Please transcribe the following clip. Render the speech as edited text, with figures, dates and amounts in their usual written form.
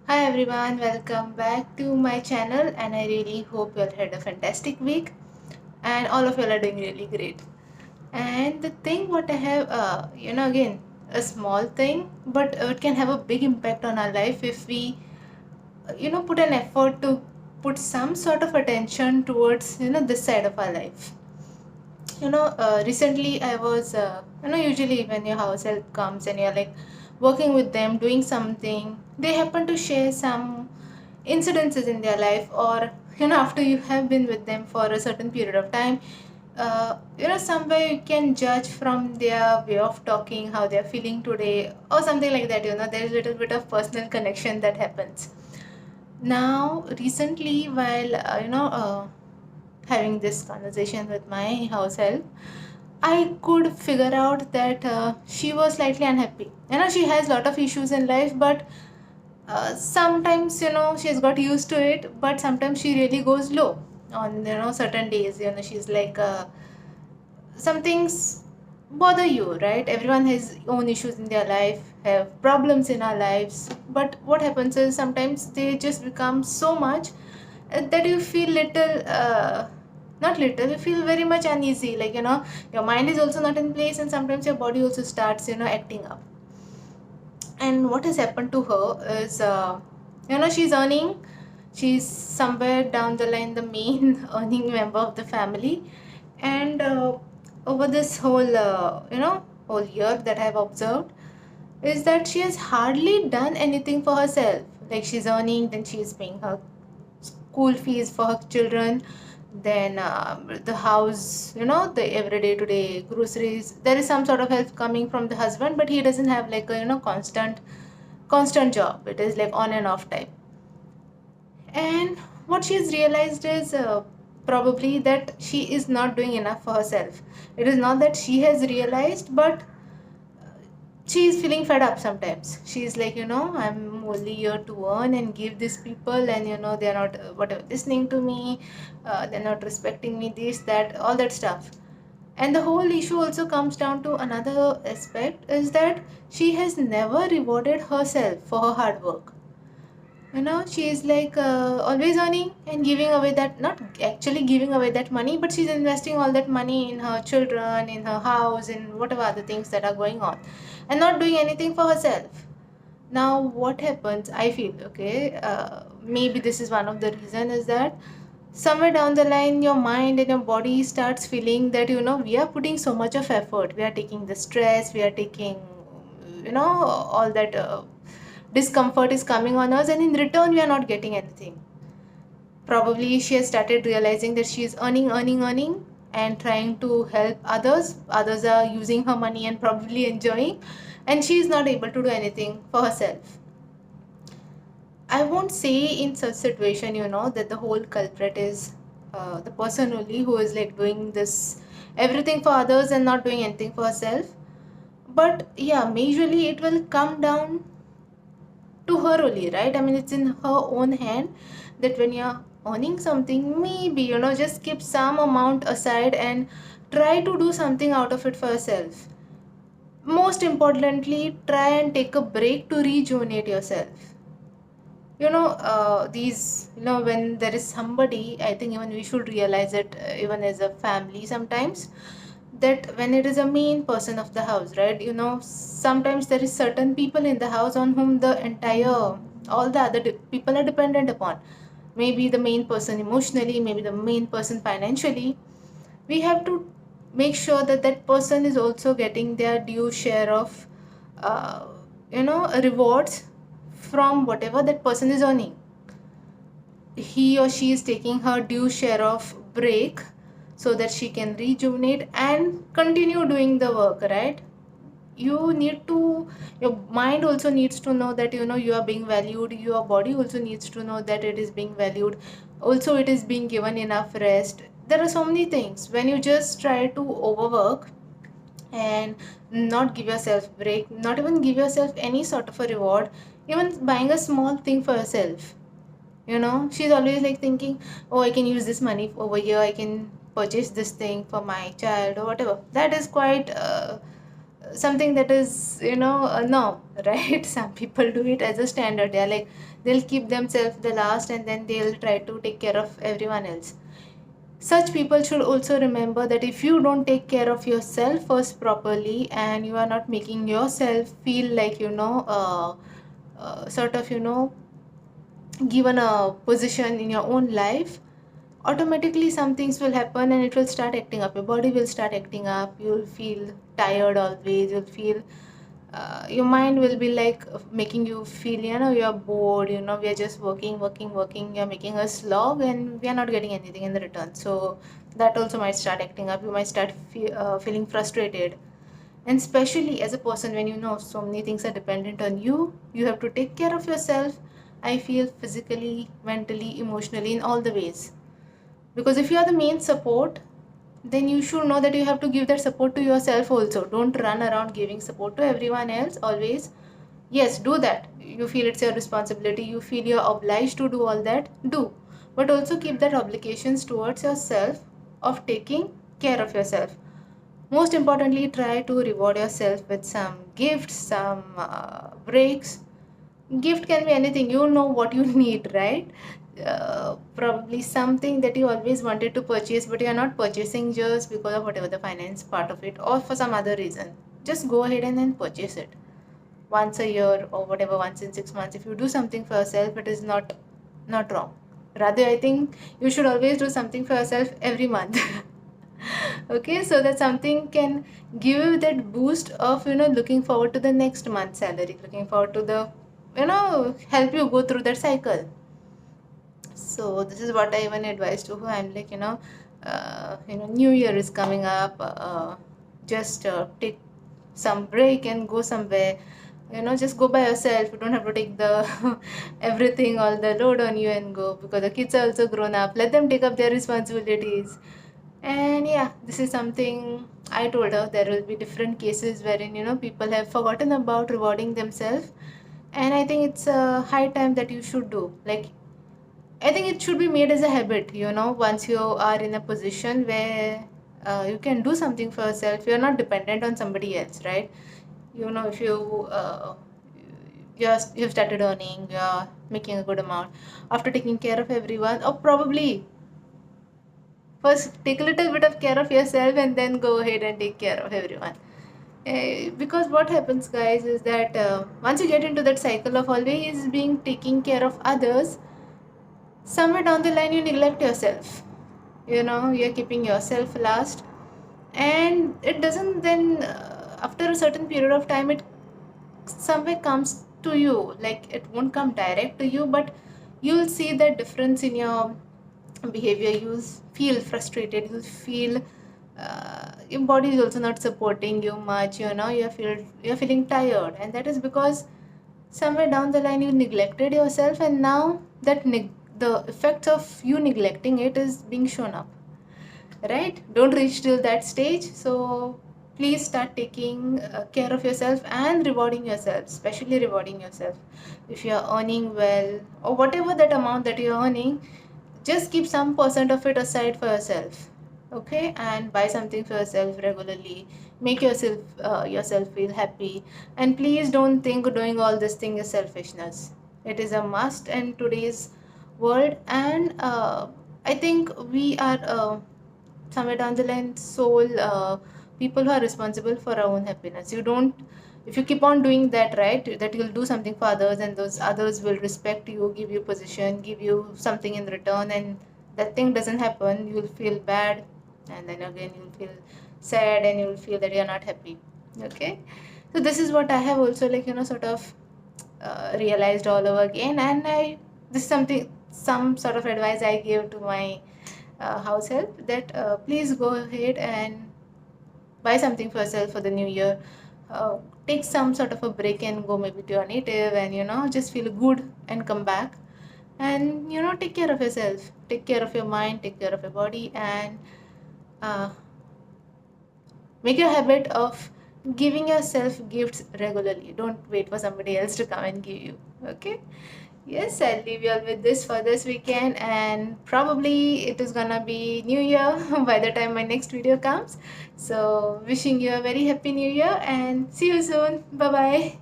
Hi everyone, welcome back to my channel, and I really hope you all had a fantastic week and all of you all are doing really great. And the thing what I have, again, a small thing, but it can have a big impact on our life if we, put an effort to put some sort of attention towards, this side of our life. Recently I was, usually when your house help comes and you're like working with them, doing something, they happen to share some incidences in their life, or after you have been with them for a certain period of time, somewhere you can judge from their way of talking how they're feeling today or something like that. There's a little bit of personal connection that happens. Now recently, while having this conversation with my house help, I could figure out that she was slightly unhappy. She has a lot of issues in life, but sometimes she's got used to it, but sometimes she really goes low on certain days. She's like some things bother you, right? Everyone has own issues in their life, have problems in our lives, but what happens is sometimes they just become so much that you feel little not little, you feel very much uneasy, like your mind is also not in place, and sometimes your body also starts acting up. And what has happened to her is, she's earning, she's somewhere down the line the main earning member of the family. And over this whole year that I've observed is that she has hardly done anything for herself. Like, she's earning, then she's paying her school fees for her children, then the house, the everyday to day groceries. There is some sort of help coming from the husband, but he doesn't have like a constant job. It is like on and off type. And what she's realized is, probably that she is not doing enough for herself. It is not that she has realized, but she's feeling fed up sometimes. She's like, I'm only here to earn and give these people, and they're not whatever listening to me, they're not respecting me, this, that, all that stuff. And the whole issue also comes down to another aspect, is that she has never rewarded herself for her hard work. She is like always earning and giving away that, not actually giving away that money, but she's investing all that money in her children, in her house, in whatever other things that are going on, and not doing anything for herself. Now what happens, I feel, okay, maybe this is one of the reason, is that somewhere down the line your mind and your body starts feeling that we are putting so much of effort, we are taking the stress, we are taking all that discomfort is coming on us, and in return we are not getting anything. Probably she has started realizing that she is earning and trying to help others are using her money and probably enjoying, and she is not able to do anything for herself. I won't say in such situation, that the whole culprit is the person only who is like doing this everything for others and not doing anything for herself. But yeah, majorly it will come down to her only, right? I mean, it's in her own hand that when you're earning something, maybe, just keep some amount aside and try to do something out of it for yourself. Most importantly, try and take a break to rejuvenate yourself. These, when there is somebody, I think even we should realize it, even as a family sometimes, that when it is a main person of the house, right? Sometimes there is certain people in the house on whom the entire, all the other people are dependent upon. Maybe the main person emotionally, maybe the main person financially. We have to make sure that that person is also getting their due share of rewards from whatever that person is earning. He or she is taking her due share of break so that she can rejuvenate and continue doing the work, right? Your mind also needs to know that you are being valued. Your body also needs to know that it is being valued, also it is being given enough rest. There are so many things. When you just try to overwork and not give yourself break, not even give yourself any sort of a reward, even buying a small thing for yourself, she's always like thinking, oh, I can use this money over here, I can purchase this thing for my child or whatever. That is quite something that is, no, right? Some people do it as a standard. They're like, they'll keep themselves the last and then they'll try to take care of everyone else. Such people should also remember that if you don't take care of yourself first properly, and you are not making yourself feel like, sort of, given a position in your own life, automatically some things will happen and it will start acting up. Your body will start acting up. You'll feel tired always. You'll feel, your mind will be like making you feel, you're bored. We are just working, working, working. You're making a slog and we are not getting anything in the return. So that also might start acting up. You might start feeling frustrated. And especially as a person, when so many things are dependent on you, you have to take care of yourself. I feel physically, mentally, emotionally, in all the ways. Because if you are the main support, then you should know that you have to give that support to yourself also. Don't run around giving support to everyone else always. Yes, do that. You feel it's your responsibility, you feel you're obliged to do all that, do. But also keep that obligations towards yourself of taking care of yourself. Most importantly, try to reward yourself with some gifts, some breaks. Gift can be anything. You know what you need, right? Probably something that you always wanted to purchase, but you are not purchasing just because of whatever the finance part of it, or for some other reason. Just go ahead and then purchase it once a year or whatever, once in 6 months. If you do something for yourself, it is not wrong. Rather, I think you should always do something for yourself every month. Okay, so that something can give you that boost of, looking forward to the next month's salary, looking forward to the, help you go through that cycle. So this is what I even advise to who I'm like, New Year is coming up. Just take some break and go somewhere. Just go by yourself. You don't have to take the everything, all the load on you and go, because the kids are also grown up. Let them take up their responsibilities. And yeah, this is something I told her. There will be different cases wherein, people have forgotten about rewarding themselves. And I think it's a high time that you should do. Like, I think it should be made as a habit, once you are in a position where you can do something for yourself, you're not dependent on somebody else, right? If you've started earning, you're making a good amount after taking care of everyone, or probably first take a little bit of care of yourself and then go ahead and take care of everyone. Because what happens, guys, is that once you get into that cycle of always being taking care of others, somewhere down the line you neglect yourself. You're keeping yourself last, and it doesn't then, after a certain period of time, it somewhere comes to you. Like, it won't come direct to you, but you'll see that difference in your behavior. You'll feel frustrated, you'll feel your body is also not supporting you much. You're feeling tired, and that is because somewhere down the line you neglected yourself, and now that the effect of you neglecting it is being shown up, right? Don't reach till that stage. So please start taking care of yourself and rewarding yourself, especially rewarding yourself. If you're earning well, or whatever that amount that you're earning, just keep some percent of it aside for yourself. Okay, and buy something for yourself regularly. Make yourself feel happy. And please don't think doing all this thing is selfishness. It is a must in today's world. And I think we are, somewhere down the line, sole people who are responsible for our own happiness. You don't, if you keep on doing that, right, that you'll do something for others and those others will respect you, give you position, give you something in return, and that thing doesn't happen, you'll feel bad, and then again you'll feel sad and you'll feel that you're not happy. Okay, so this is what I have also, like, sort of realized all over again. And this is something, some sort of advice I gave to my house help, that please go ahead and buy something for yourself for the new year. uh, Take some sort of a break and go maybe to your native, and just feel good and come back. And take care of yourself, take care of your mind, take care of your body, and uh, make a habit of giving yourself gifts regularly. Don't wait for somebody else to come and give you. Okay, Yes, I'll leave you all with this for this weekend, and probably it is gonna be New Year by the time my next video comes. So, wishing you a very happy New Year and see you soon. Bye bye.